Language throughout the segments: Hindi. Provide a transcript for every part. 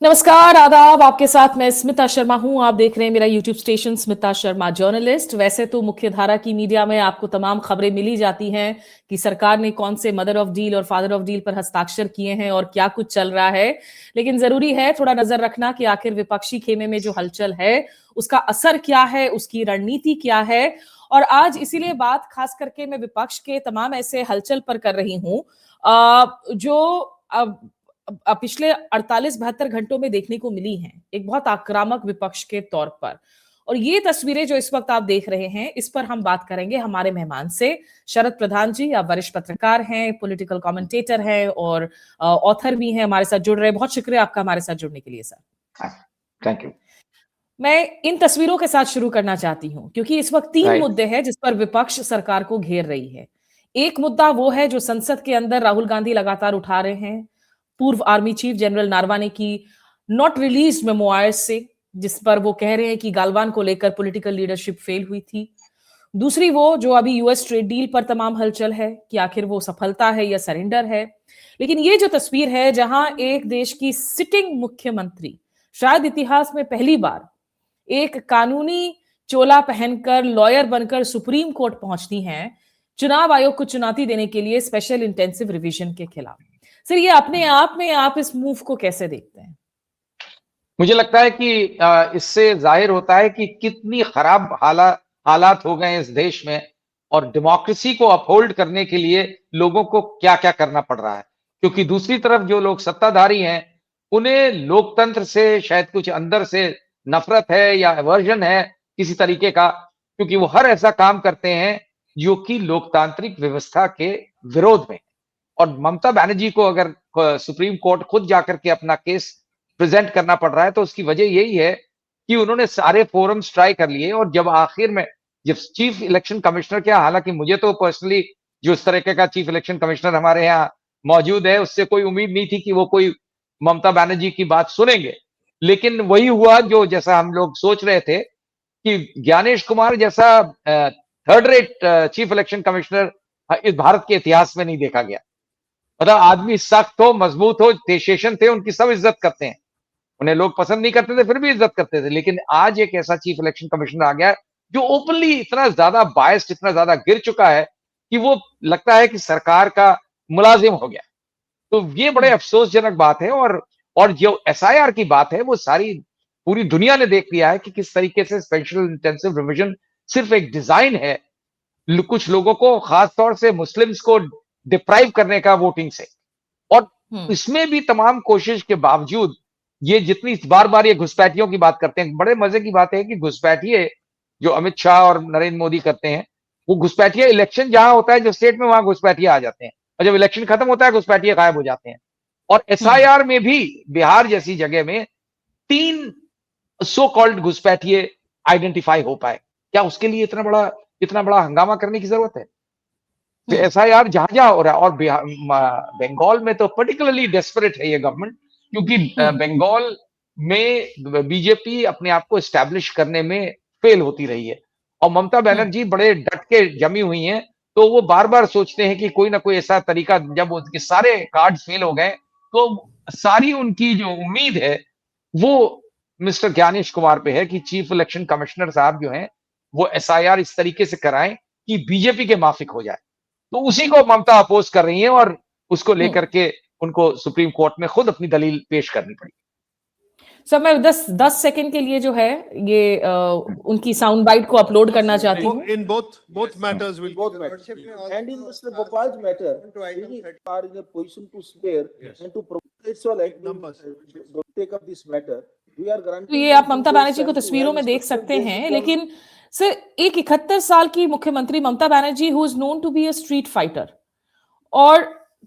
नमस्कार, आदाब। आपके साथ मैं स्मिता शर्मा हूं। आप देख रहे हैं मेरा YouTube station Smita Sharma journalist. वैसे तो मुख्यधारा की मीडिया में आपको तमाम खबरें मिली जाती हैं कि सरकार ने कौन से मदर ऑफ डील और फादर ऑफ डील पर हस्ताक्षर किए हैं और क्या कुछ चल रहा है। लेकिन जरूरी है थोड़ा नजर रखना कि आखिर विपक्षी खेमे में जो हलचल है उसका असर क्या है, उसकी रणनीति क्या है। और आज इसीलिए बात खास करके मैं विपक्ष के तमाम ऐसे हलचल पर कर रही हूं जो पिछले 48-72 घंटों में देखने को मिली हैं, एक बहुत आक्रामक विपक्ष के तौर पर। और ये तस्वीरें जो इस वक्त आप देख रहे हैं, इस पर हम बात करेंगे हमारे मेहमान से। शरद प्रधान जी, आप वरिष्ठ पत्रकार हैं, पॉलिटिकल कमेंटेटर हैं और ऑथर भी हैं, हमारे साथ जुड़ रहे हैं। बहुत शुक्रिया आपका हमारे साथ जुड़ने के लिए सर। Thank you. मैं इन तस्वीरों के साथ शुरू करना चाहती हूं क्योंकि इस वक्त 3 मुद्दे हैं जिस पर विपक्ष सरकार को घेर रही है। एक मुद्दा वो है जो संसद के अंदर राहुल गांधी लगातार उठा रहे हैं, पूर्व आर्मी चीफ जनरल नारवाने की नॉट रिलीज मेमोयर्स से, जिस पर वो कह रहे हैं कि गालवान को लेकर पॉलिटिकल लीडरशिप फेल हुई थी। दूसरी वो जो अभी यूएस ट्रेड डील पर तमाम हलचल है कि आखिर वो सफलता है या सरेंडर है। लेकिन ये जो तस्वीर है जहां एक देश की सिटिंग मुख्यमंत्री शायद इतिहास में पहली बार एक कानूनी चोला पहनकर लॉयर बनकर सुप्रीम कोर्ट पहुंचती हैं चुनाव आयोग को चुनौती देने के लिए स्पेशल इंटेंसिव रिवीजन के खिलाफ। सर, ये अपने आप में आप इस मूव को कैसे देखते हैं? मुझे लगता है कि इससे जाहिर होता है कि कितनी खराब हालात हो गए हैं इस देश में और डेमोक्रेसी को अपहोल्ड करने के लिए लोगों को क्या-क्या करना पड़ रहा है। क्योंकि दूसरी तरफ जो लोग सत्ताधारी हैं, उन्हें लोकतंत्र से शायद कुछ अंदर से नफरत है या एवर्जन है किसी तरीके का, क्योंकि वो हर ऐसा काम करते हैं जो कि लोकतांत्रिक व्यवस्था के विरोध में। और ममता बनर्जी को अगर सुप्रीम कोर्ट खुद जाकर के अपना केस प्रेजेंट करना पड़ रहा है तो उसकी वजह यही है कि उन्होंने सारे फोरम्स ट्राई कर लिए और जब आखिर में जब चीफ इलेक्शन कमिश्नर क्या, हालांकि मुझे तो पर्सनली जो इस तरीके का चीफ इलेक्शन कमिश्नर हमारे यहाँ मौजूद है उससे कोई उम्मीद नहीं थी कि वो कोई ममता बनर्जी की बात सुनेंगे। लेकिन वही हुआ जो जैसा हम लोग सोच रहे थे कि ज्ञानेश कुमार जैसा third rate chief election commissioner इस भारत के इतिहास में नहीं देखा गया। मतलब आदमी सख्त हो, मजबूत हो, सेशन थे, उनकी सब इज्जत करते हैं। उन्हें लोग पसंद नहीं करते थे, फिर भी इज्जत करते थे। लेकिन आज एक ऐसा चीफ इलेक्शन कमिश्नर आ गया है, जो ओपनली इतना ज्यादा बायस्ड, इतना ज्यादा गिर चुका है कि वो लगता है कि सरकार का मुलाजिम हो गया। तो ये बड़े अफसोसजनक बात है। और जो एसआईआर की बात है, वो सारी पूरी दुनिया ने देख लिया है कि किस तरीके से स्पेशल इंटेंसिव रिवीजन सिर्फ एक डिजाइन है कुछ लोगों को, खास तौर से मुस्लिम्स को डिप्राइव करने का वोटिंग से। और इसमें भी तमाम कोशिश के बावजूद ये जितनी बार-बार ये घुसपैठियों की बात करते हैं, बड़े मजे की बात है कि घुसपैठिए जो अमित शाह और नरेंद्र मोदी करते हैं, वो घुसपैठिए इलेक्शन जहां होता है जो स्टेट में, वहां घुसपैठिए आ जाते हैं और जब इलेक्शन खत्म होता है घुसपैठिए गायब हो जाते हैं। और एसआईआर में भी बिहार जैसी जगह में 3 सो कॉल्ड घुसपैठिए आइडेंटिफाई हो पाए। क्या उसके लिए इतना बड़ा हंगामा करने की जरूरत है? तो एसआईआर जहां-जहां हो रहा है और बंगाल में तो पर्टिकुलरली डेस्परेट है ये गवर्नमेंट, क्योंकि बंगाल में बीजेपी अपने आप को एस्टैब्लिश करने में फेल होती रही है और ममता बनर्जी बड़े डट के जमी हुई हैं। तो वो बार-बार सोचते हैं कि कोई ना कोई ऐसा तरीका, जब उनके सारे कार्ड फेल हो गए तो सारी उनकी जो उम्मीद है वो मिस्टर ज्ञानेश कुमार पे है कि चीफ इलेक्शन कमिश्नर साहब जो हैं वो एसआईआर इस तरीके से कराएं कि बीजेपी के माफिक हो जाए। तो उसी को ममता अपोज कर रही हैं और उसको लेकर के उनको सुप्रीम कोर्ट में खुद अपनी दलील पेश करनी पड़ी। सर, मैं 10 सेकंड के लिए जो है ये उनकी साउंड बाइट को अपलोड करना चाहती हूँ। In both matters will both matters. And in Mr. Gopal's matter, we are in a position to spare and to provide so like don't take up this matter. We are granting. तो ये आप ममता बनर्जी को तस्वीरों में देख सकते हैं, लेकिन सर एक 71 साल की मुख्यमंत्री Mamata Banerjee who is known to be a street fighter, और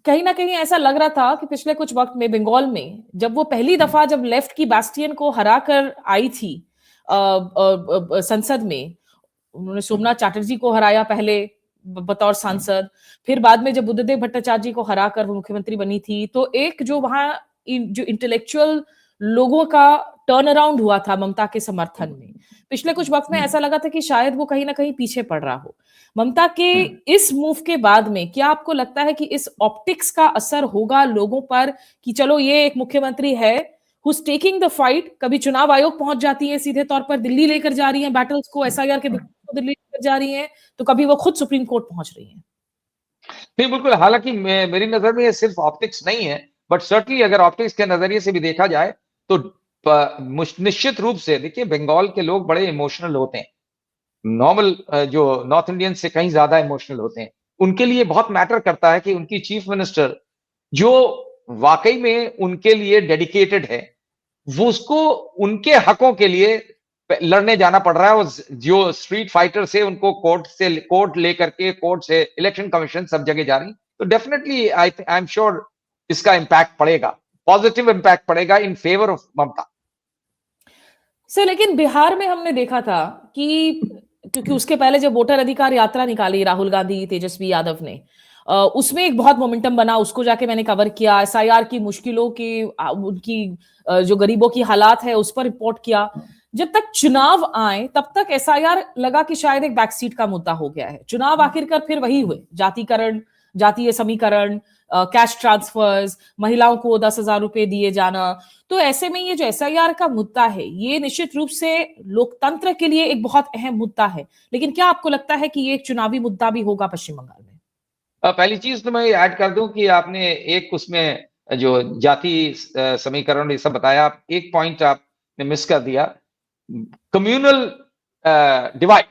कहीं ना कहीं ऐसा लग रहा था कि पिछले कुछ वक्त में बंगाल में जब वो पहली दफा जब लेफ्ट की बास्टियन को हरा कर आई थी संसद में, उन्होंने सोमनाथ चैटर्जी को हराया पहले बतौर सांसद, फिर बाद में जब बुद्धदेव भट्टाचार्य को हरा कर वो मुख्यमंत्री बनी थी, तो एक जो वहां जो इंटेलेक्चुअल लोगों का टर्न अराउंड हुआ था ममता के समर्थन में, पिछले कुछ वक्त में ऐसा लगा था कि शायद वो कहीं ना कहीं पीछे पड़ रहा हो। ममता के इस मूव के बाद में क्या आपको लगता है कि इस ऑप्टिक्स का असर होगा लोगों पर कि चलो ये एक मुख्यमंत्री है who's taking the fight, कभी चुनाव आयोग पहुंच जाती है, सीधे तौर पर दिल्ली लेकर जा रही हैं बैटल्स को, एसआईआर के को दिल्ली लेकर जा रही हैं, तो कभी वो खुद सुप्रीम कोर्ट पहुंच रही हैं। नहीं, बिल्कुल। हालांकि मेरी नजर में ये सिर्फ ऑप्टिक्स नहीं है, बट सर्टनली अगर ऑप्टिक्स के नजरिए से भी देखा जाए तो निश्चित रूप से देखिए, बंगाल के लोग बड़े इमोशनल होते हैं। नॉर्मल जो नॉर्थ इंडियन से कहीं ज्यादा इमोशनल होते हैं। उनके लिए बहुत मैटर करता है कि उनकी चीफ मिनिस्टर जो वाकई में उनके लिए डेडिकेटेड है, वो उसको उनके हकों के लिए लड़ने जाना पड़ रहा है। और जो स्ट्रीट फाइटर से उनको कोर्ट लेकर के, कोर्ट से इलेक्शन कमीशन सब जगह जा रही, तो डेफिनेटली आई एम श्योर इसका इम्पैक्ट पड़ेगा, पॉजिटिव इम्पैक्ट पड़ेगा in favour of Mamata. Sir, लेकिन बिहार में हमने देखा था कि क्योंकि उसके पहले जब वोटर अधिकार यात्रा निकाली राहुल गांधी, तेजस्वी यादव ने, उसमें एक बहुत मोमेंटम बना, उसको जाके मैंने कवर किया। एसआईआर की मुश्किलों की, उनकी जो गरीबों की हालात है उस पर रिपोर्ट किया। जब तक चुनाव आए तब तक एसआईआर लगा कि शायद एक बैकसीट का मुद्दा हो गया है। चुनाव आखिरकार फिर वही हुए, जातिकरण, जातीय समीकरण, कैश ट्रांसफर्स, महिलाओं को 10,000 रुपए दिए जाना। तो ऐसे में ये जो एसआईआर का मुद्दा है, ये निश्चित रूप से लोकतंत्र के लिए एक बहुत अहम मुद्दा है, लेकिन क्या आपको लगता है कि ये एक चुनावी मुद्दा भी होगा पश्चिम बंगाल में? पहली चीज तो मैं ऐड कर दूं कि आपने एक उसमें जो जाति समीकरण ये सब बताया, एक पॉइंट आपने मिस कर दिया, कम्युनल डिवाइड।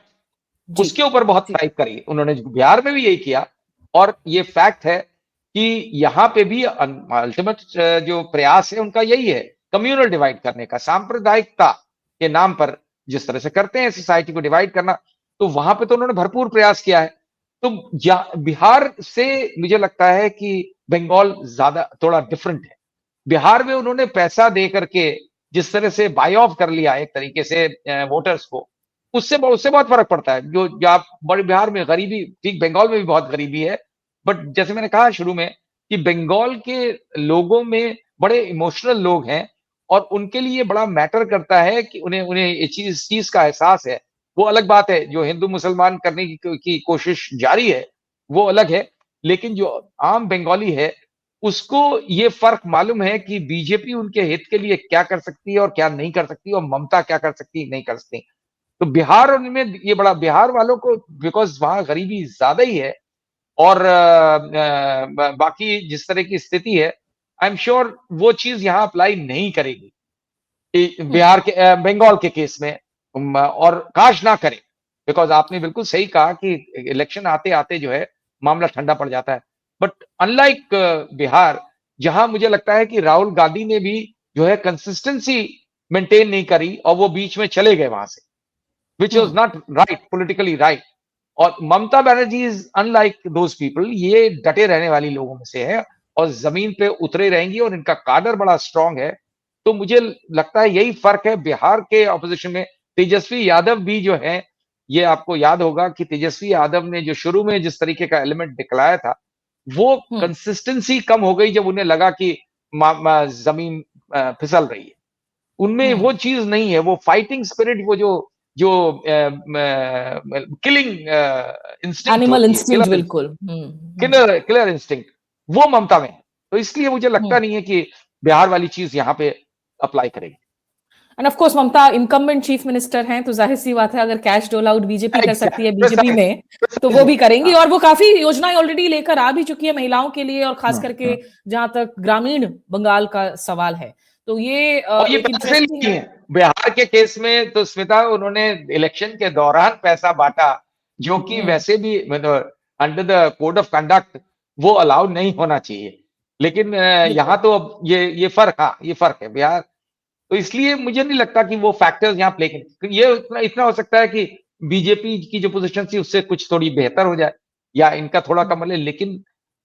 उसके ऊपर बहुत फाइट करी उन्होंने, बिहार में भी यही किया। और ये फैक्ट है कि यहाँ पे भी अल्टीमेट जो प्रयास है उनका यही है, कम्युनल डिवाइड करने का, सांप्रदायिकता के नाम पर जिस तरह से करते हैं सोसाइटी को डिवाइड करना, तो वहां पे तो उन्होंने भरपूर प्रयास किया है। तो बिहार से मुझे लगता है कि बंगाल ज्यादा थोड़ा डिफरेंट है। बिहार में उन्होंने पैसा दे करके जिस तरह से बाय ऑफ कर लिया एक तरीके से वोटर्स को, उससे बहुत फर्क पड़ता है। जो आप बड़े बिहार में गरीबी, ठीक बंगाल में भी बहुत गरीबी है, बट जैसे मैंने कहा शुरू में कि बंगाल के लोगों में बड़े इमोशनल लोग हैं और उनके लिए बड़ा मैटर करता है कि उन्हें इस चीज का एहसास है। वो अलग बात है, जो हिंदू मुसलमान करने की कोशिश जारी है वो अलग है, लेकिन जो आम बंगाली है उसको ये फर्क मालूम है कि बीजेपी उनके हित के लिए क्या कर सकती है और क्या नहीं कर सकती, और ममता क्या कर सकती है नहीं कर सकती। तो बिहार में ये बड़ा, बिहार वालों को बिकॉज वहां गरीबी ज्यादा ही है और बाकी जिस तरह की स्थिति है, आई एम श्योर वो चीज यहाँ अप्लाई नहीं करेगी बिहार के बंगाल के केस में, और काश ना करे। बिकॉज आपने बिल्कुल सही कहा कि इलेक्शन आते आते जो है मामला ठंडा पड़ जाता है। बट अनलाइक बिहार, जहां मुझे लगता है कि राहुल गांधी ने भी जो है कंसिस्टेंसी मेंटेन नहीं करी और वो बीच में चले गए वहां से, which was not right, politically right. और Mamata Banerjee is unlike those people, ये डटे रहने वाली लोगों में से है और जमीन पे उतरे रहेंगी और इनका काडर बड़ा स्ट्रांग है। तो मुझे लगता है यही फर्क है बिहार के ऑपोजिशन में। तेजस्वी यादव भी जो है, ये आपको याद होगा कि तेजस्वी यादव ने जो शुरू में जिस तरीके का एलिमेंट दिखलाया था, वो कंसिस्टेंसी कम हो गई जब उन्हें लगा कि जमीन फिसल रही है। उनमें वो चीज नहीं है, वो फाइटिंग स्पिरिट, वो जो किलिंग इंस्टिंक्ट, एनिमल इंस्टिंक्ट, बिल्कुल किलर इंस्टिंक्ट, वो ममता में है। तो इसलिए मुझे लगता नहीं है कि बिहार वाली चीज यहाँ पे अप्लाई करेगी। End of course Mamata incumbent chief minister हैं, तो जाहिर सी बात है अगर कैश डोल आउट बीजेपी कर सकती है बीजेपी में, तो वो भी करेंगी। और वो काफी योजनाएं ऑलरेडी लेकर आ भी चुकी है महिलाओं के लिए, और खास करके जहां तक ग्रामीण बंगाल का सवाल है। तो ये इंटरेस्टिंग है। बिहार के केस में तो स्मिता, उन्होंने इलेक्शन के दौरान पैसा बांटा, जो कि वैसे भी under the code of conduct वो अलाउ नहीं होना चाहिए। लेकिन यहाँ तो अब ये फर्क, हाँ ये फर्क है बिहार। तो इसलिए मुझे नहीं लगता कि वो फैक्टर्स यहाँ प्ले करें। ये इतना हो सकता है कि बीजेपी की जो पोजीशन थी उससे कुछ थोड़ी बेहतर हो जाए या इनका थोड़ा कम ले, लेकिन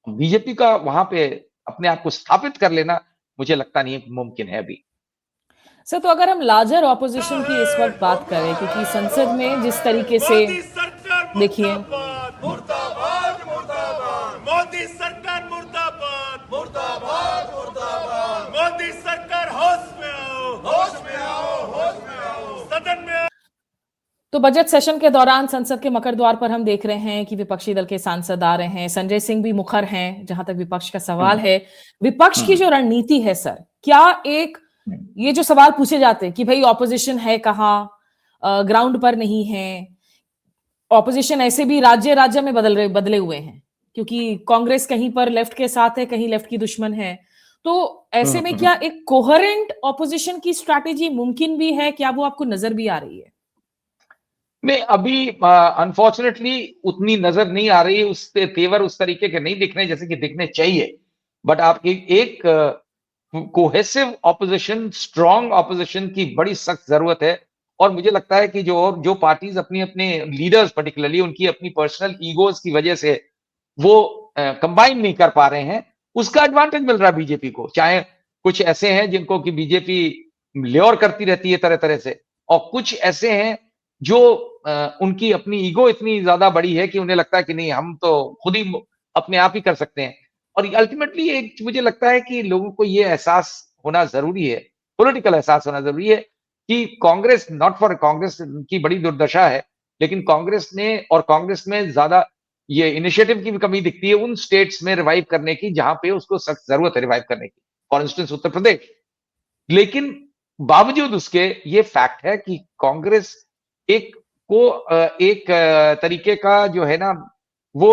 बीजेपी का वहां पे अपने आप को स्थापित कर लेना मुझे लगता नहीं मुमकिन है अभी। सर, तो अगर हम लार्जर ऑपोजिशन की इस वक्त बात करें, क्योंकि संसद में जिस तरीके से देखिए, मोदी सरकार मुर्दाबाद, मुर्दाबाद, मुर्दाबाद, मोदी सरकार होश में आओ, होश में आओ, होश में आओ, सदन में। तो बजट सेशन के दौरान संसद के मकर द्वार पर हम देख रहे हैं कि विपक्षी दल के सांसद आ रहे हैं। संजय सिंह भी मुखर हैं। जहां तक विपक्ष का सवाल है, विपक्ष की जो रणनीति है सर, क्या एक ये जो सवाल पूछे जाते हैं कि भाई ऑपोजिशन है कहाँ, ग्राउंड पर नहीं है। ऑपोजिशन ऐसे भी राज्य राज्य में बदले हुए हैं, क्योंकि कांग्रेस कहीं पर लेफ्ट के साथ है, कहीं लेफ्ट की दुश्मन है। तो ऐसे में क्या एक कोहेरेंट ऑपोजिशन की स्ट्रैटेजी मुमकिन भी है? क्या वो आपको नजर भी आ रही है? नहीं, अभी अनफॉर्चुनेटली उतनी नजर नहीं आ रही, उस तेवर उस तरीके के नहीं दिख रहे जैसे कि दिखने चाहिए। बट आपकी एक कोहेसिव ऑपोजिशन, स्ट्रॉन्ग ऑपोजिशन की बड़ी सख्त जरूरत है। और मुझे लगता है कि जो पार्टीज अपनी अपने लीडर्स पर्टिकुलरली उनकी अपनी पर्सनल ईगोज की वजह से वो कंबाइन नहीं कर पा रहे हैं, उसका एडवांटेज मिल रहा है बीजेपी को। चाहे कुछ ऐसे हैं जिनको कि बीजेपी ल्योर करती रहती है तरह तरह से, और कुछ ऐसे हैं जो उनकी अपनी ईगो इतनी ज्यादा बड़ी है कि उन्हें लगता है कि नहीं, हम तो खुद ही अपने आप ही कर सकते हैं। और अल्टीमेटली एक मुझे लगता है कि लोगों को ये एहसास होना जरूरी है, पॉलिटिकल एहसास होना जरूरी है कि कांग्रेस, नॉट फॉर कांग्रेस की बड़ी दुर्दशा है, लेकिन कांग्रेस में ज्यादा ये इनिशिएटिव की भी कमी दिखती है उन स्टेट्स में रिवाइव करने की जहां पे उसको सख्त जरूरत है रिवाइव करने की, फॉर इंस्टेंस उत्तर प्रदेश। लेकिन बावजूद उसके ये फैक्ट है कि कांग्रेस एक तरीके का जो है ना वो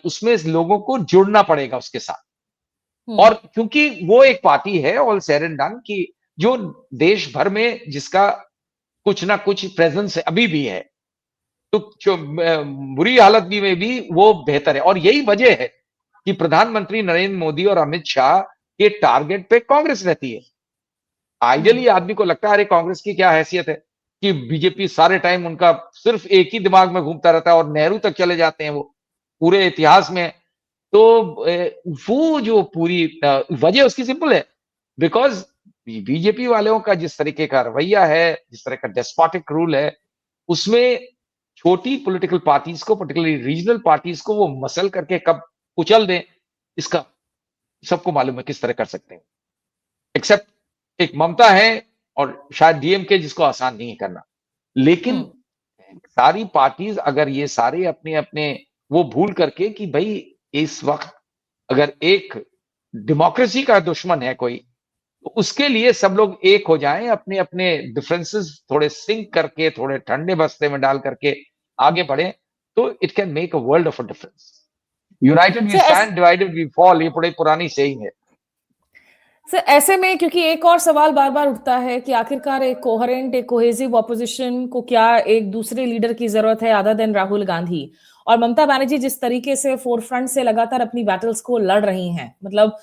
उसमें लोगों को जुड़ना पड़ेगा उसके साथ। और क्योंकि वो एक पार्टी है ऑल सेड एंड डन की जो देश भर में जिसका कुछ ना कुछ प्रेजेंस अभी भी है, तो जो बुरी हालत में भी वो बेहतर है। और यही वजह है कि प्रधानमंत्री नरेंद्र मोदी और अमित शाह के टारगेट पे कांग्रेस रहती है। आइडियली आदमी को लगता है अरे कांग्रेस की क्या हैसियत है कि बीजेपी सारे टाइम उनका सिर्फ एक ही दिमाग में घूमता रहता है और नेहरू तक चले जाते हैं वो पूरे इतिहास में। तो वो जो पूरी वजह उसकी सिंपल है, बिकॉज बीजेपी वालों का जिस तरीके का रवैया है, जिस तरह का डेस्पोटिक रूल है, उसमें छोटी पॉलिटिकल पार्टीज को, पर्टिकुलरली रीजनल पार्टीज को वो मसल करके कब कुचल दें, इसका सबको मालूम है किस तरह कर सकते हैं। एक्सेप्ट एक ममता है और शायद डीएमके जिसको आसान नहीं है करना। लेकिन सारी पार्टीज अगर ये सारे अपने अपने वो भूल करके कि भाई इस वक्त अगर एक डेमोक्रेसी का दुश्मन है कोई, तो उसके लिए सब लोग एक हो जाएं, अपने अपने डिफरेंसेस थोड़े सिंक करके, थोड़े ठंडे बस्ते में डाल करके आगे बढ़े, तो it can make a world of a difference. United we stand, divided we fall, ये बड़ी पुरानी सेइंग है। सर ऐसे में क्योंकि एक और सवाल बार बार उठता है कि आखिरकार एक कोहेरेंट, एक कोहेसिव ऑपोजिशन को क्या एक दूसरे लीडर की जरूरत है अदर देन राहुल गांधी? और ममता बनर्जी जिस तरीके से फोरफ्रंट से लगातार अपनी बैटल्स को लड़ रही हैं, मतलब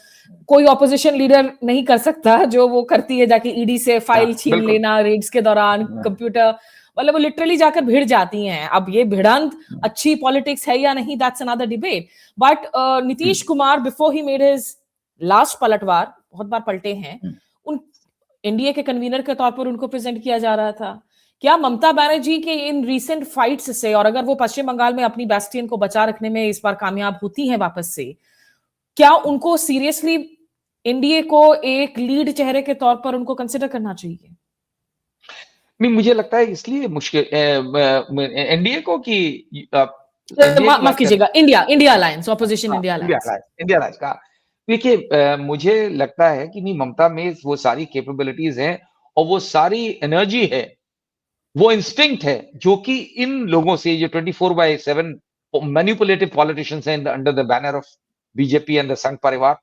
कोई ऑपोजिशन लीडर नहीं कर सकता जो वो करती है, जाके ईडी से फाइल छीन लेना रेड्स के दौरान, कंप्यूटर, मतलब वो लिटरली जाकर भिड़ जाती हैं। अब ये भिड़ंत अच्छी पॉलिटिक्स है या नहीं, that's another debate. But Nitish Kumar before he made his last पलटवार, बहुत बार पलटे हैं, उन एनडीए के कन्वीनर के तौर पर उनको प्रेजेंट किया जा रहा था। क्या ममता बनर्जी के इन रीसेंट फाइट्स से, और अगर वो पश्चिम बंगाल में अपनी बैस्टियन को बचा रखने में इस बार कामयाब होती हैं वापस से, क्या उनको सीरियसली एनडीए को एक लीड चेहरे के तौर पर उनको कंसिडर करना चाहिए? नहीं, मुझे लगता है इसलिए मुश्किल एनडीए को कि माफ कीजिएगा, India alliance, opposition India alliance का। देखिए, मुझे लगता है कि नहीं, ममता में वो सारी कैपेबिलिटीज हैं और वो सारी एनर्जी है, वो इंस्टिंक्ट है जो कि इन लोगों से, जो 24/7 मैनिपुलेटिव पॉलिटिशियंस हैं under the banner of BJP and the संघ परिवार,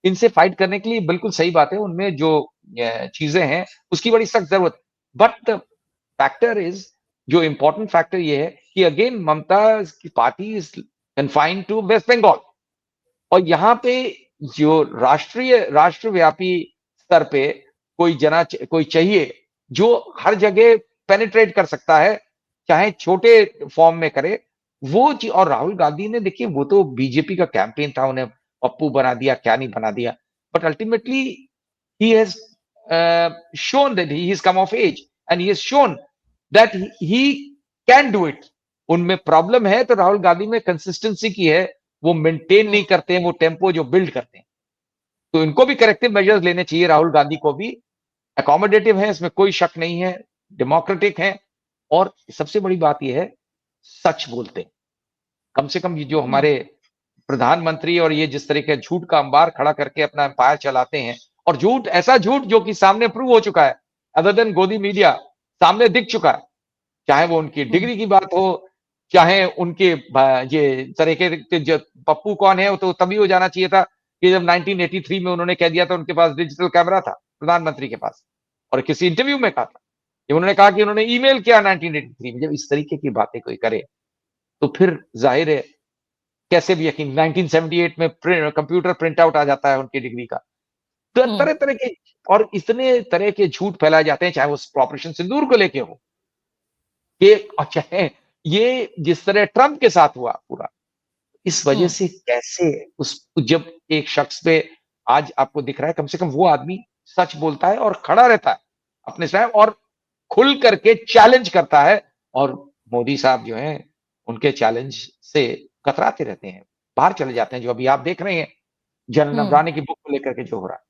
इनसे फाइट करने के लिए बिल्कुल सही बात है। उनमें जो चीजें हैं उसकी बड़ी सख्त जरूरत। बट द फैक्टर इज, जो इंपॉर्टेंट फैक्टर ये है कि अगेन ममता की party is confined to West Bengal, और यहाँ पे जो राष्ट्रव्यापी स्तर पे कोई चाहिए जो हर जगह पेनिट्रेट कर सकता है, चाहे छोटे फॉर्म में करे वो और राहुल गांधी ने, देखिए वो तो बीजेपी का कैंपेन था, उन्हें पप्पू बना दिया, क्या नहीं बना दिया, but ultimately he has shown that he has come of age and he has shown that he can do it. उनमें प्रॉब्लम है तो राहुल गांधी में कंसिस्टेंसी की है, वो मेंटेन नहीं करते हैं वो टेम्पो जो बिल्ड करते हैं। तो इनको भी करेक्टिव मेजर्स लेने चाहिए, राहुल गांधी को भी। अकोमोडेटिव है, इसमें कोई शक नहीं है, डेमोक्रेटिक है, और सबसे बड़ी बात यह है सच बोलते हैं। कम से कम ये जो हमारे प्रधानमंत्री और ये जिस तरह के झूठ का अंबार खड़ा करके अपना एम्पायर चलाते हैं, और झूठ, ऐसा झूठ जो कि सामने प्रूव हो चुका है, अदर देन गोदी मीडिया सामने दिख चुका है, चाहे वो उनकी डिग्री की बात हो, चाहे उनके ये तरह के जो पप्पू कौन है, वो तो तभी हो जाना चाहिए था कि जब 1983 में उन्होंने कह दिया था उनके पास डिजिटल कैमरा था प्रधानमंत्री के पास, और किसी इंटरव्यू में कहा था कि उन्होंने कहा कि उन्होंने ईमेल किया 1983 में। जब इस तरीके की बातें कोई करे तो फिर जाहिर है कैसे भी यकीन, 1978 में कंप्यूटर प्रिंट आउट आ जाता है उनकी डिग्री का। तो तरह तरह के और इतने तरह के झूठ फैलाए जाते हैं, चाहे वो ऑपरेशन सिंदूर को लेके हो, कि चाहे ये जिस तरह ट्रंप के साथ हुआ पूरा, इस वजह से कैसे उस जब एक शख्स पे आज आपको दिख रहा है, कम से कम वो आदमी सच बोलता है और खड़ा रहता है अपने साथ और खुल करके चैलेंज करता है, और मोदी साहब जो हैं उनके चैलेंज से कतराते रहते हैं, बाहर चले जाते हैं, जो अभी आप देख रहे हैं जनरल नबराने की बुक को लेकर के जो हो रहा है।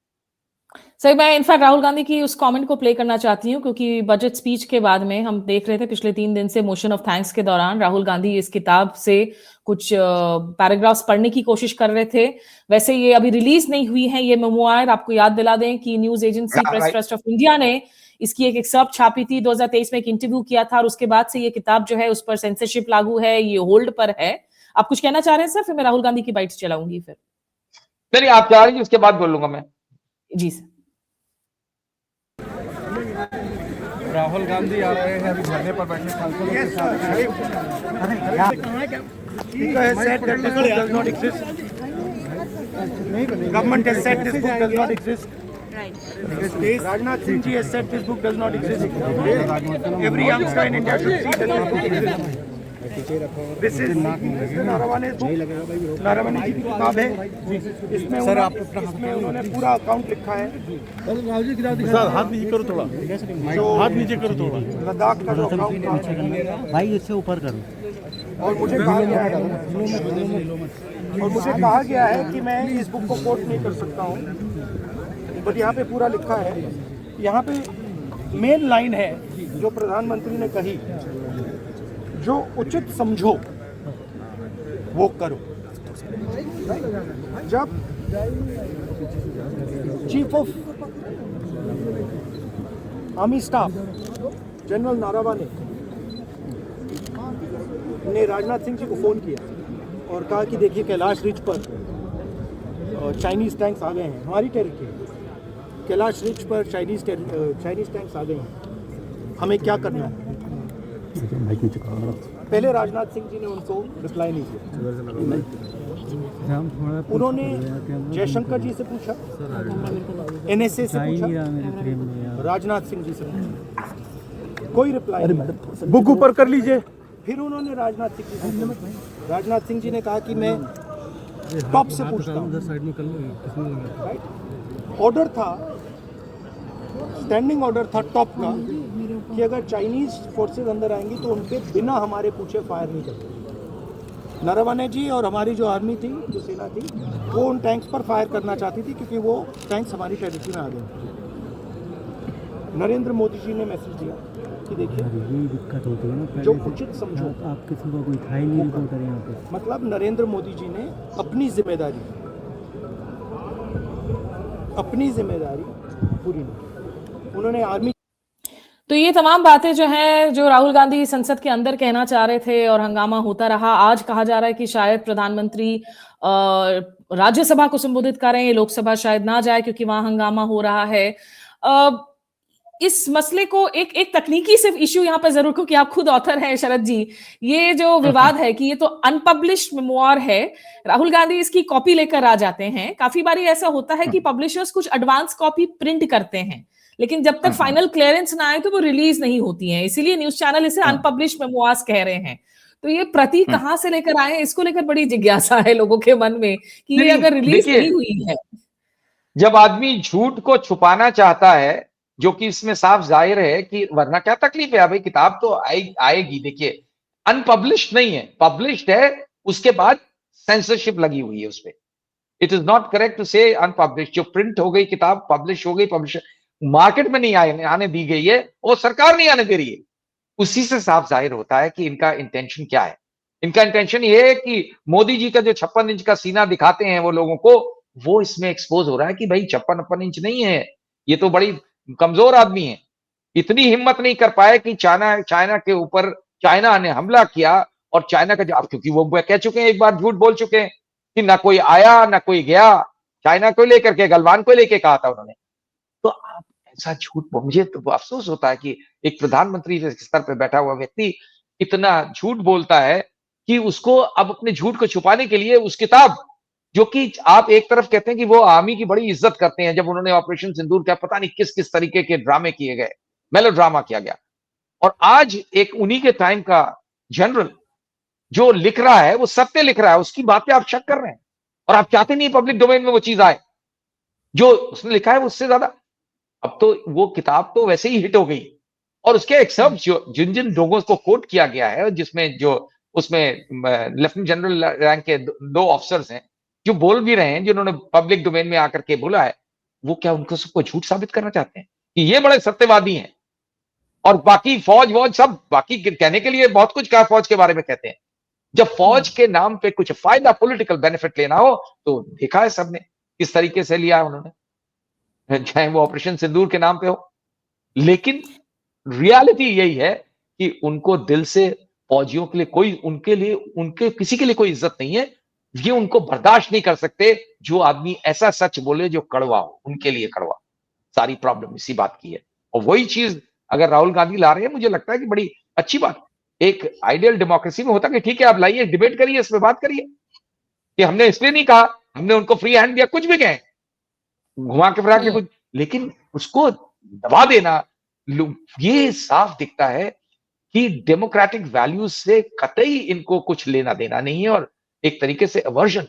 सही, मैं इनफैक्ट राहुल गांधी की उस कमेंट को प्ले करना चाहती हूँ, क्योंकि बजट स्पीच के बाद में हम देख रहे थे पिछले 3 दिन से मोशन ऑफ थैंक्स के दौरान राहुल गांधी इस किताब से कुछ पैराग्राफ्स पढ़ने की कोशिश कर रहे थे। वैसे ये अभी रिलीज नहीं हुई है ये मेमोयर, आपको याद दिला दें कि news agency press trust of India ने इसकी एक एक्सर्प्ट छापी थी, 2023 में एक इंटरव्यू किया था, और उसके बाद से ये किताब जो है उस पर सेंसरशिप लागू है, ये होल्ड पर है। आप कुछ कहना चाह रहे हैं सर? फिर मैं राहुल गांधी की बाइट्स चलाऊंगी फिर। नहीं, आप चाह रही हैं उसके बाद बोल लूंगा मैं। जी सर। राहुल गांधी आ रहे हैं अभी धरने पर बैठे सांसदों के Government has said this book does not exist. Rajnath Singh ji has said this book does not exist. Every youngster in India should see that this book exists. This is Naravane book, Naravane जी की किताब है। इसमें इसमें उन्होंने पूरा अकाउंट लिखा है। सर हाथ नीचे करो थोड़ा, हाथ नीचे करो थोड़ा। लद्दाख का जो अकाउंट था भाई इससे ऊपर करो। और मुझे कहा गया है कि मैं इस बुक को कोट नहीं कर सकता हूँ, बट यहाँ पे पूरा लिखा है। यहाँ पे मेन लाइन है जो प्रधानमंत्री ने कही, जो उचित समझो वो करो। जब chief of army staff general Naravane ने राजनाथ सिंह जी को फ़ोन किया और कहा कि देखिए कैलाश रिज पर चाइनीज़ टैंक्स आ गए हैं, हमारी टेरिटरी कैलाश रिज पर चाइनीज़ टैंक्स आ गए हैं, हमें क्या करना है। पहले राजनाथ सिंह जी ने उनको रिप्लाई नहीं किया। उन्होंने जयशंकर जी से पूछा, NSA से पूछा, राजनाथ सिंह जी से पूछा, कोई रिप्लाई नहीं। बुक ऊपर कर लीजिए। फिर उन्होंने राजनाथ सिंह जी से पूछा। राजनाथ सिंह जी ने कहा कि मैं टॉप से पूछता हूँ। ऑर्डर था, स्टैंडिंग ऑर्डर था टॉप का कि अगर चाइनीज फोर्सेस अंदर आएंगी तो उन पे बिना हमारे पूछे फायर नहीं करते। नरवणे जी और हमारी जो आर्मी थी, जो सेना थी, वो उन टैंक्स पर फायर करना चाहती थी क्योंकि वो टैंक्स हमारी टेरिटरी में आ गए। नरेंद्र मोदी जी ने मैसेज दिया कि देखिए यही दिक्कत होती है ना, जो उचित समझो। आप किसी को कोई था ही नहीं रिपोर्टर यहाँ पे। मतलब नरेंद्र मोदी जी ने अपनी जिम्मेदारी पूरी नहीं, उन्होंने आर्मी। तो ये तमाम बातें जो हैं, जो राहुल गांधी संसद के अंदर कहना चाह रहे थे और हंगामा होता रहा। आज कहा जा रहा है कि शायद प्रधानमंत्री राज्यसभा को संबोधित करें, लोकसभा शायद ना जाए क्योंकि वहां हंगामा हो रहा है। इस मसले को एक तकनीकी सिर्फ इश्यू यहाँ पर जरूर, क्योंकि आप खुद ऑथर हैं शरद जी, ये जो विवाद है कि ये तो अनपब्लिश्ड मेमोयर है, राहुल गांधी इसकी कॉपी लेकर आ जाते हैं। काफी बारी ऐसा होता है कि पब्लिशर्स कुछ एडवांस कॉपी प्रिंट करते हैं, लेकिन जब तक फाइनल क्लियरेंस ना आए तो वो रिलीज नहीं होती है, इसीलिए न्यूज चैनल इसे अनपब्लिश्ड मेमोयर्स कह रहे हैं। तो ये प्रति कहां से लेकर आए, इसको लेकर बड़ी जिज्ञासा है लोगों के मन में कि ये अगर रिलीज नहीं हुई है। जब आदमी झूठ को छुपाना चाहता है, जो कि इसमें साफ जाहिर है कि वरना क्या तकलीफ है, भाई किताब तो आएगी। देखिए अनपब्लिश्ड नहीं है, पब्लिश्ड है, उसके बाद सेंसरशिप लगी हुई है उस पर। It is not correct to say unpublished. जो प्रिंट हो गई किताब, पब्लिश हो गई, पब्लिश मार्केट में नहीं आने दी गई है और सरकार नहीं आने दे रही है, उसी से साफ जाहिर होता है कि इनका इंटेंशन क्या है। इनका इंटेंशन ये है कि मोदी जी का जो 56 इंच का सीना दिखाते हैं वो लोगों को, वो इसमें एक्सपोज हो रहा है कि भाई 56 इंच नहीं है, ये तो बड़ी कमजोर आदमी है। इतनी हिम्मत नहीं कर पाए कि चाइना के ऊपर चाइना ने हमला किया और चाइना का जवाब, क्योंकि वो कह चुके हैं, एक बार झूठ बोल चुके हैं कि ना कोई आया ना कोई गया, चाइना को लेकर के, गलवान को लेके कहा था उन्होंने। तो आप ऐसा झूठ, मुझे तो अफसोस होता है कि एक प्रधानमंत्री के स्तर पे बैठा हुआ व्यक्ति इतना झूठ बोलता है कि उसको अब अपने झूठ को छुपाने के लिए उस किताब, जो कि आप एक तरफ कहते हैं कि वो आर्मी की बड़ी इज्जत करते हैं, जब उन्होंने ऑपरेशन सिंदूर का पता नहीं किस किस तरीके के ड्रामे किए गए, मेलो ड्रामा किया गया, और आज एक उन्हीं के टाइम का जनरल जो लिख रहा है वो सत्य लिख रहा है, उसकी बात पे आप शक कर रहे हैं और आप चाहते नहीं पब्लिक डोमेन में वो चीज आए जो उसने लिखा है, उससे ज्यादा। अब तो वो किताब तो वैसे ही हिट हो गई, और उसके एक सब जिन जिन लोगों को कोट किया गया है, जिसमें जो उसमें लेफ्टिनेंट जनरल रैंक के दो ऑफिसर्स हैं जो बोल भी रहे हैं, जिन्होंने पब्लिक डोमेन में आकर के बोला है, वो क्या उनको सबको झूठ साबित करना चाहते हैं कि ये बड़े सत्यवादी हैं, और बाकी फौज वौज सब बाकी कहने के लिए बहुत कुछ कहा फौज के बारे में कहते हैं। जब फौज के नाम पे कुछ फायदा, पॉलिटिकल बेनिफिट लेना हो, तो देखा है सबने किस तरीके से लिया उन्होंने, चाहे वो ऑपरेशन सिंदूर के नाम पे हो। लेकिन रियलिटी यही है कि उनको दिल से फौजियों के लिए कोई, उनके लिए, उनके किसी के लिए कोई इज्जत नहीं है। ये उनको बर्दाश्त नहीं कर सकते जो आदमी ऐसा सच बोले जो कड़वा हो, उनके लिए कड़वा। सारी प्रॉब्लम इसी बात की है, और वही चीज अगर राहुल गांधी ला रहे हैं, मुझे लगता है कि बड़ी अच्छी बात। एक आइडियल डेमोक्रेसी में होता कि ठीक है, आप लाइए, डिबेट करिए, इसमें बात करिए कि हमने इसलिए नहीं कहा, हमने उनको फ्री हैंड दिया, कुछ भी कहें, घुमा के फिरा के कुछ, लेकिन उसको दबा देना, ये साफ दिखता है कि डेमोक्रेटिक वैल्यूज से कतई इनको कुछ लेना देना नहीं है, और एक तरीके से अवर्जन।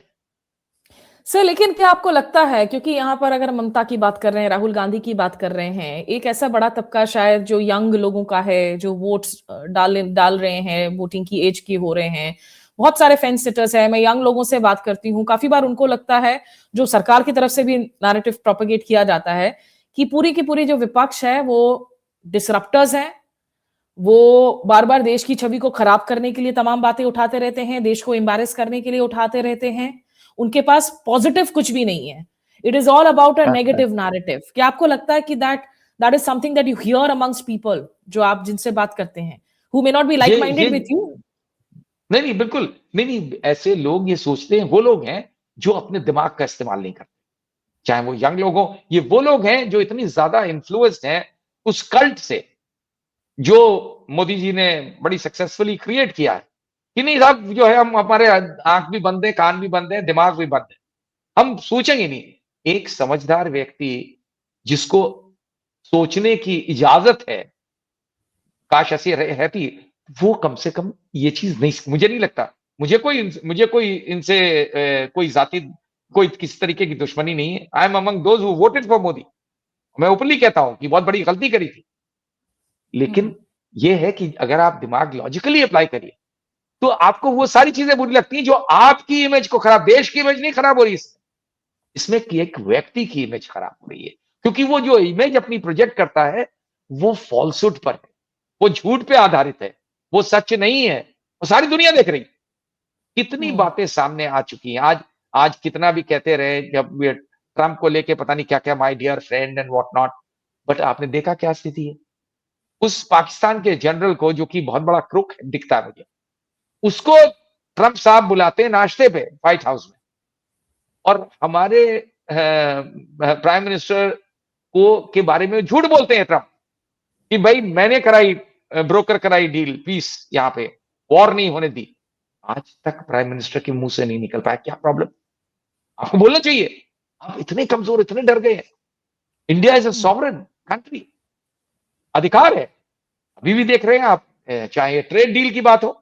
सर, लेकिन क्या आपको लगता है, क्योंकि यहाँ पर अगर ममता की बात कर रहे हैं, राहुल गांधी की बात कर रहे हैं, एक ऐसा बड़ा तबका शायद जो यंग लोगों का है, जो वोट्स डाल रहे हैं, वोटिंग की एज के हो रहे हैं, बहुत सारे फेंस सिटर्स हैं, मैं यंग लोगों से बात करती हूँ, काफी बार उनको लगता है, जो सरकार की तरफ से भी नैरेटिव प्रोपेगेट किया जाता है, कि पूरी की पूरी जो विपक्ष है वो डिसरप्टर्स हैं, वो बार बार देश की छवि को खराब करने के लिए तमाम बातें उठाते रहते हैं, देश को एम्बैरेस करने के लिए उठाते रहते हैं, उनके पास पॉजिटिव कुछ भी नहीं है, it is all about a negative narrative. क्या आपको लगता है कि that is something that you here amongst people, जो आप जिनसे बात करते हैं, who may not be like minded with you? नहीं, बिल्कुल नहीं, ऐसे लोग ये सोचते हैं, वो लोग हैं जो अपने दिमाग का इस्तेमाल नहीं करते, चाहे वो यंग लोग हो, ये वो लोग हैं जो इतनी ज्यादा इन्फ्लुएंस्ड हैं उस कल्ट से जो मोदी जी ने बड़ी सक्सेसफुली क्रिएट किया है कि नहीं साहब, जो है हम, हमारे आंख भी बंद है, कान भी बंद है, दिमाग भी बंद है, हम सोचेंगे नहीं। एक समझदार व्यक्ति जिसको सोचने की इजाजत है, काश ऐसी रहती, वो कम से कम ये चीज नहीं, मुझे नहीं लगता, मुझे कोई इनसे कोई जाति, कोई किसी तरीके की दुश्मनी नहीं है। I am among those who voted for Modi. मैं ओपनली कहता हूं कि बहुत बड़ी गलती करी थी, लेकिन ये है कि अगर आप दिमाग लॉजिकली अप्लाई करिए तो आपको वो सारी चीजें बुरी लगती हैं जो आपकी इमेज को खराब, देश की इमेज नहीं खराब हो रही इसमें कि एक व्यक्ति की इमेज खराब हो रही है, क्योंकि वो जो इमेज अपनी प्रोजेक्ट करता है वो फॉल्सहुड पर है, वो झूठ पे आधारित है, वो सच नहीं है, वो सारी दुनिया देख रही। कितनी बातें सामने आ चुकी हैं, आज कितना भी कहते रहे, जब ट्रंप को लेके पता नहीं क्या क्या, my dear friend and what not, but आपने देखा क्या स्थिति है। उस पाकिस्तान के जनरल को, जो कि बहुत बड़ा क्रुक दिखता है मुझे, उसको ट्रंप साहब बुलाते हैं नाश्ते पे व्हाइट हाउस में, और हमारे प्राइम मिनिस्टर को के बारे में झूठ बोलते हैं ट्रंप कि भाई मैंने कराई, ब्रोकर कराई डील, पीस, यहाँ पे वॉर नहीं होने दी। आज तक प्राइम मिनिस्टर के मुंह से नहीं निकल पाया, क्या प्रॉब्लम? आपको बोलना चाहिए, आप इतने कमजोर, इतने डर गए हैं। India is a sovereign country, अधिकार है। अभी भी देख रहे हैं आप, चाहे ट्रेड डील की बात हो,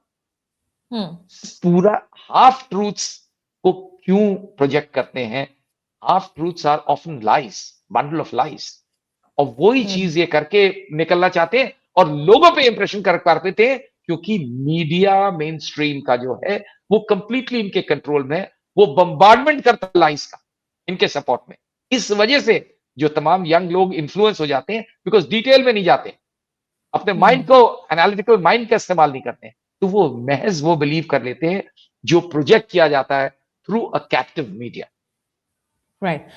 पूरा हाफ ट्रूथ्स को क्यों प्रोजेक्ट करते हैं? Half truths are often lies, bundle of lies, और वही चीज ये करके निकलना चाहते हैं और लोगों पे इंप्रेशन कर पाते हैं, क्योंकि मीडिया मेन स्ट्रीम का जो है वो कंप्लीटली इनके कंट्रोल में है, वो बम्बार्डमेंट करता है लाइज का इनके सपोर्ट में। इस वजह से जो तमाम यंग लोग इन्फ्लुएंस हो जाते हैं, बिकॉज डिटेल में नहीं जाते, अपने माइंड को, एनालिटिकल माइंड का इस्तेमाल नहीं करते हैं, तो वो महज वो बिलीव कर लेते हैं जो प्रोजेक्ट किया जाता है through a captive media. Right.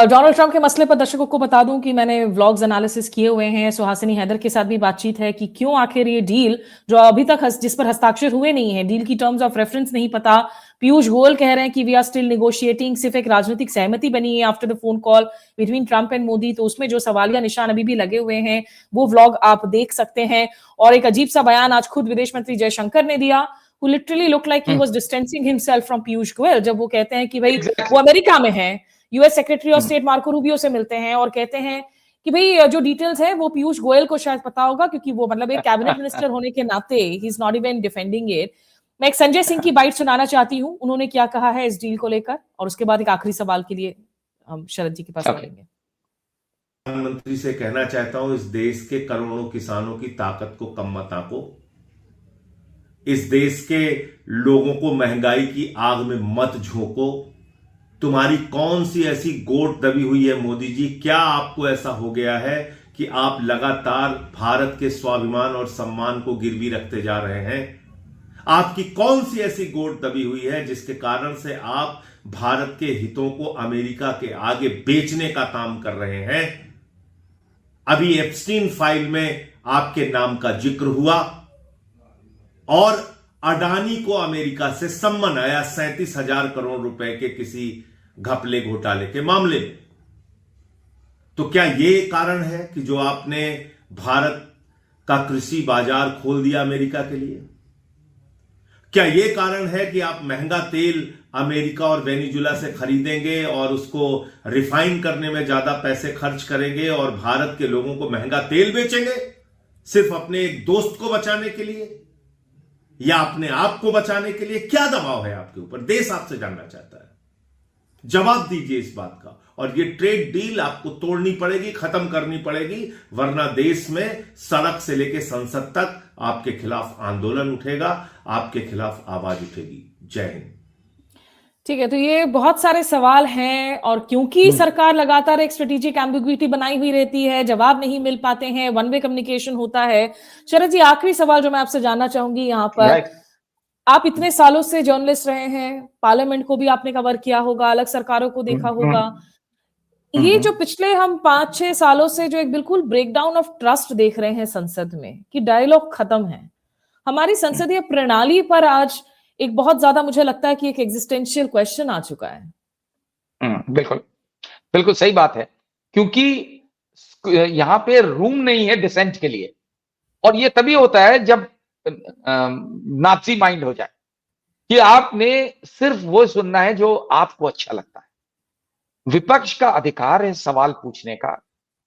Donald Trump के मसले पर दर्शकों को बता दूं कि मैंने व्लॉग्स एनालिसिस किए हुए हैं, सुहासिनी हैदर के साथ भी बातचीत है कि क्यों आखिर ये डील जो अभी तक जिस पर हस्ताक्षर हुए नहीं है, डील की टर्म्स ऑफ रेफरेंस नहीं पता। पीयूष गोयल कह रहे हैं कि वी आर स्टिल निगोशिएटिंग, सिर्फ एक राजनीतिक सहमति बनी है after the phone call between Trump and Modi, तो उसमें जो सवालिया निशान अभी भी लगे हुए हैं वो व्लॉग आप देख सकते हैं। और एक अजीब सा बयान आज खुद विदेश मंत्री जयशंकर ने दिया, who literally looked like he was distancing himself from Piyush Goyal, जब वो कहते हैं कि भाई वो अमेरिका में है, US secretary of state Marco Rubio से मिलते हैं और कहते हैं कि भाई जो डिटेल्स है वो पीयूष गोयल को शायद पता होगा, क्योंकि वो मतलब एक कैबिनेट मिनिस्टर होने के नाते he is not even defending it. मैं एक संजय सिंह की बाइट सुनाना चाहती हूँ, उन्होंने क्या कहा है इस डील को लेकर, और उसके बाद एक आखिरी सवाल के लिए हम शरद जी के पास आएंगे। प्रधानमंत्री से कहना चाहता हूं, इस देश के करोड़ों किसानों की ताकत को कम मत आंको, इस देश के लोगों को महंगाई की आग में मत झोंको। तुम्हारी कौन सी ऐसी गोट दबी हुई है मोदी जी? क्या आपको ऐसा हो गया है कि आप लगातार भारत के स्वाभिमान और सम्मान को गिरवी रखते जा रहे हैं? आपकी कौन सी ऐसी गोट दबी हुई है जिसके कारण से आप भारत के हितों को अमेरिका के आगे बेचने का काम कर रहे हैं? अभी एप्स्टीन फाइल में आपके नाम का जिक्र हुआ और अडानी को अमेरिका से सम्मन आया 37,000 करोड़ रुपए के किसी घपले घोटाले के मामले में। तो क्या यह कारण है कि जो आपने भारत का कृषि बाजार खोल दिया अमेरिका के लिए? क्या यह कारण है कि आप महंगा तेल अमेरिका और वेनेजुएला से खरीदेंगे और उसको रिफाइन करने में ज्यादा पैसे खर्च करेंगे और भारत के लोगों को महंगा तेल बेचेंगे सिर्फ अपने एक दोस्त को बचाने के लिए या अपने आप को बचाने के लिए? क्या दबाव है आपके ऊपर? देश आपसे जानना चाहता है, जवाब दीजिए इस बात का। और ये ट्रेड डील आपको तोड़नी पड़ेगी, खत्म करनी पड़ेगी, वरना देश में सड़क से लेकर संसद तक आपके खिलाफ आंदोलन उठेगा, आपके खिलाफ आवाज उठेगी। जय हिंद। ठीक है, तो ये बहुत सारे सवाल हैं और क्योंकि सरकार लगातार एक स्ट्रेटेजिक एम्बिग्विटी बनाई हुई रहती है, जवाब नहीं मिल पाते हैं, वन वे कम्युनिकेशन होता है। शरद जी, आखिरी सवाल जो मैं आपसे जानना चाहूंगी यहाँ पर, आप इतने सालों से जर्नलिस्ट रहे हैं, पार्लियामेंट को भी आपने कवर किया होगा, अलग सरकारों को देखा होगा, ये जो पिछले हम 5-6 सालों से जो एक बिल्कुल ब्रेकडाउन ऑफ ट्रस्ट देख रहे हैं संसद में, कि डायलॉग खत्म है, हमारी संसदीय प्रणाली पर आज एक बहुत ज्यादा मुझे लगता है कि एक एग्जिस्टेंशियल क्वेश्चन आ चुका है। बिल्कुल बिल्कुल सही बात है, क्योंकि यहां पे रूम नहीं है डिसेंट के लिए, और ये तभी होता है जब नाज़ी माइंड हो जाए कि आपने सिर्फ वो सुनना है जो आपको अच्छा लगता है। विपक्ष का अधिकार है सवाल पूछने का,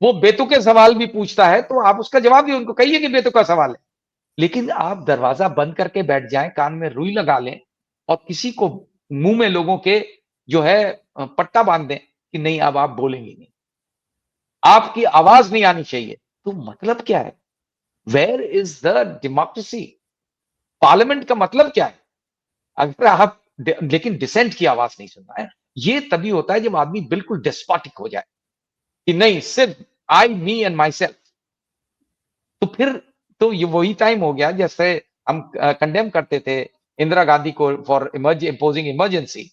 वो बेतुके सवाल भी पूछता है तो आप उसका जवाब दिए, उनको कहिए कि बेतुका सवाल है, लेकिन आप दरवाजा बंद करके बैठ जाएं, कान में रुई लगा लें और किसी को मुंह में लोगों के जो है पट्टा बांध दें कि नहीं अब आप बोलेंगे नहीं, आपकी आवाज नहीं आनी चाहिए, तो मतलब क्या है? Where is the democracy? Parliament का मतलब क्या है अगर आप लेकिन डिसेंट की आवाज नहीं सुनना है? ये तभी होता है जब आदमी बिल्कुल डेस्पोटिक हो जाए कि नहीं सिर्फ आई मी एंड माई सेल्फ। तो फिर तो ये वही टाइम हो गया जैसे हम कंडेम करते थे इंदिरा गांधी को फॉर इम्पोजिंग इमरजेंसी,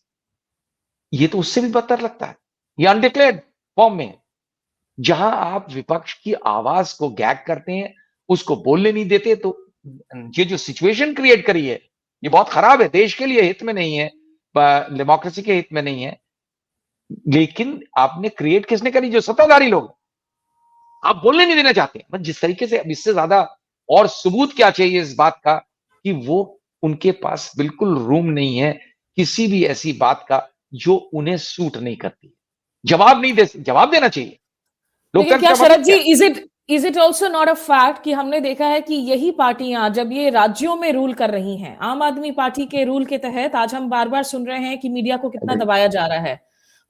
ये तो उससे भी बदतर लगता है, ये अनडिक्लेयर्ड फॉर्म में है, जहां आप विपक्ष की आवाज को गैग करते हैं, उसको बोलने नहीं देते। तो ये जो सिचुएशन क्रिएट करी है ये बहुत खराब है, देश के लिए हित में नहीं है, डेमोक्रेसी के हित में नहीं है, लेकिन आपने क्रिएट किसने करी? जो सत्ताधारी लोग, आप बोलने नहीं देना चाहते। मतलब जिस तरीके से, अब इससे ज्यादा और सबूत क्या चाहिए इस बात का कि वो उनके पास बिल्कुल रूम नहीं है किसी भी ऐसी बात का जो उन्हें सूट नहीं करती। जवाब देना चाहिए। लेकिन क्या Sharad ji, is it also not a fact कि हमने देखा है कि यही पार्टियां जब ये राज्यों में रूल कर रही हैं, आम आदमी पार्टी के रूल के तहत, आज हम बार बार सुन रहे हैं कि मीडिया को कितना दबाया जा रहा है।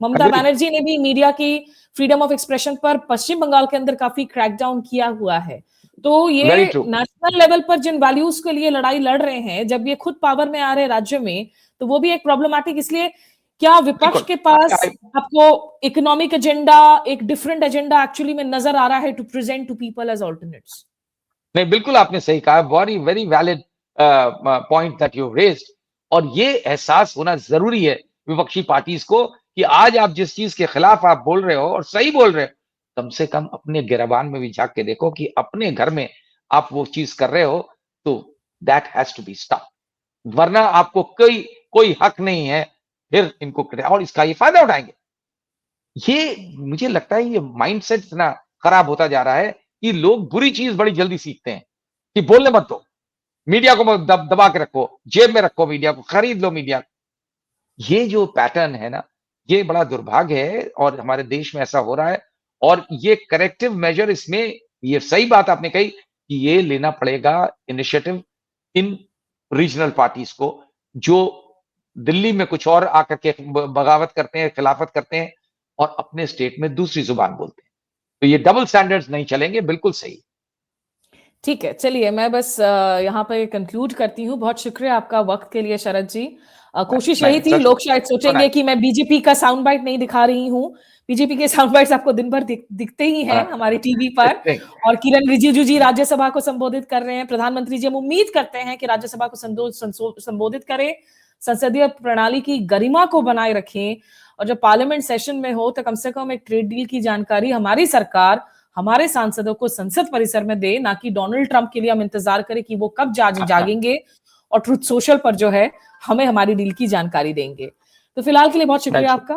ममता बनर्जी ने भी मीडिया की फ्रीडम ऑफ एक्सप्रेशन पर पश्चिम बंगाल के अंदर काफी क्रैकडाउन किया हुआ है। तो ये नेशनल लेवल पर जिन वैल्यूज के लिए लड़ाई लड़ रहे हैं, जब ये खुद पावर में आ रहे राज्य में, तो वो भी एक प्रॉब्लमैटिक। इसलिए क्या विपक्ष के पास आपको इकोनॉमिक एजेंडा, एक डिफरेंट एजेंडा एक्चुअली में नजर आ रहा है to present to people as alternates? नहीं, बिल्कुल आपने सही कहा, very very valid point that you raised, और ये एहसास होना जरूरी है विपक्षी पार्टीज को कि आज आप जिस चीज के खिलाफ आप बोल रहे हो और सही बोल रहे हो, कम से कम अपने गिरबान में भी झांक के देखो कि अपने घर में आप वो चीज कर रहे हो, तो that has to be stop, वरना आपको कोई हक नहीं है फिर इनको और इसका ये फायदा उठाएंगे। ये मुझे लगता है ये माइंडसेट इतना खराब होता जा रहा है कि लोग बुरी चीज बड़ी जल्दी सीखते हैं कि बोलने मत दो, मीडिया को दबा के रखो, जेब में रखो, मीडिया को खरीद लो मीडिया। ये जो पैटर्न है ना, ये बड़ा दुर्भाग्य है और हमारे देश में ऐसा हो रहा है। और ये करेक्टिव मेजर इसमें, ये सही बात आपने कही कि ये लेना पड़ेगा इनिशिएटिव इन रीजनल पार्टीज को, जो दिल्ली में कुछ और आकर के बगावत करते हैं, खिलाफत करते हैं और अपने स्टेट में दूसरी जुबान बोलते हैं। तो ये डबल स्टैंडर्ड्स नहीं चलेंगे, बिल्कुल सही। ठीक है, चलिए मैं बस यहाँ पे कंक्लूड करती हूँ। बहुत शुक्रिया आपका वक्त के लिए शरद जी। कोशिश यही थी, लोग शायद सोचेंगे कि मैं बीजेपी का साउंड बाइट नहीं दिखा रही हूँ। बीजेपी के साउंड बाइट्स आपको दिन भर दिखते ही हैं हमारे टीवी पर। और किरण रिजिजू जी राज्यसभा को संबोधित कर रहे हैं, प्रधानमंत्री जी हम उम्मीद करते हैं कि राज्यसभा को संबोधित करें, संसदीय प्रणाली की गरिमा को बनाए रखें, और जब पार्लियामेंट सेशन में हो तो कम से कम एक ट्रेड डील की जानकारी हमारी सरकार हमारे सांसदों को संसद परिसर में दे, ना कि डोनाल्ड ट्रंप के लिए हम इंतजार करें कि वो कब जागेंगे और ट्रुथ सोशल पर जो है हमें हमारी डील की जानकारी देंगे। तो फिलहाल के लिए बहुत शुक्रिया आपका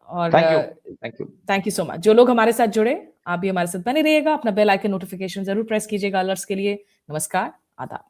और थैंक यू सो मच। जो लोग हमारे साथ जुड़े, आप भी हमारे साथ बने रहिएगा, अपना बेल आइकन नोटिफिकेशन जरूर प्रेस कीजिएगा अलर्ट्स के लिए। नमस्कार, आदाब।